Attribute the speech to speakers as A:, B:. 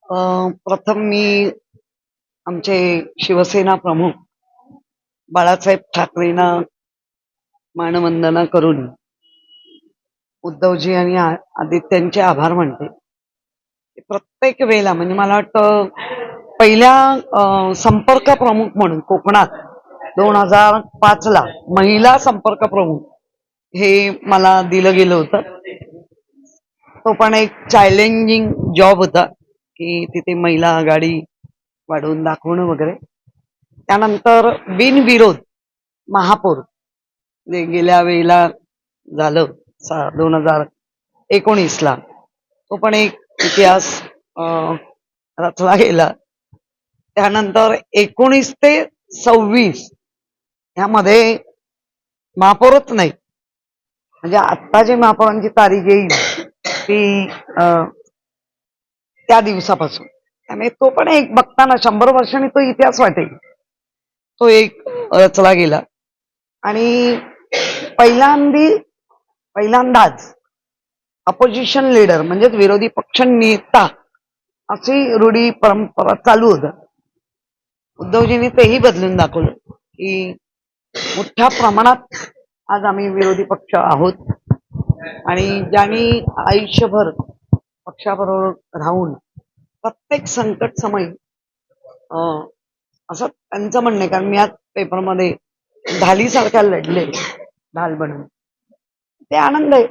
A: प्रथम मी आमचे शिवसेना प्रमुख बाळासाहेब ठाकरेंना मानवंदना करून उद्धवजी आणि आदित्यांचे आभार मानते. प्रत्येक वेळेला म्हणजे मला वाटतं पहिल्या संपर्क प्रमुख म्हणून कोकणात 2005 ला महिला संपर्क प्रमुख हे मला दिलं गेलं होतं. तो पण एक चॅलेंजिंग जॉब होता की तिथे महिला आघाडी वाढवून दाखवणं वगैरे. त्यानंतर बिनविरोध महापौर जे गेल्या वेळेला झालं 2019 ला, तो पण एक इतिहास रचला गेला. त्यानंतर 19 ते 26 ह्यामध्ये महापौरच नाही, म्हणजे आत्ता जे महापौरांची तारीख येईल ती त्या दिवसापासून, त्यामुळे तो पण एक बघताना 100 वर्षांनी तो इतिहास वाटेल, तो एक रचला गेला. आणि पहिल्यांदाच अपोजिशन लीडर म्हणजेच विरोधी पक्ष नेता अशी रूढी परंपरा चालू होतं. उद्धवजींनी तेही बदलून दाखवलं की मोठ्या प्रमाणात आज आम्ही विरोधी पक्ष आहोत आणि ज्यांनी आयुष्यभर पक्षाबरोबर राहून प्रत्येक संकट समय असं त्यांचं म्हणणं आहे. कारण मी आज पेपरमध्ये ढालीसारख्या लढले, ढाल बनून, ते आनंद आहे.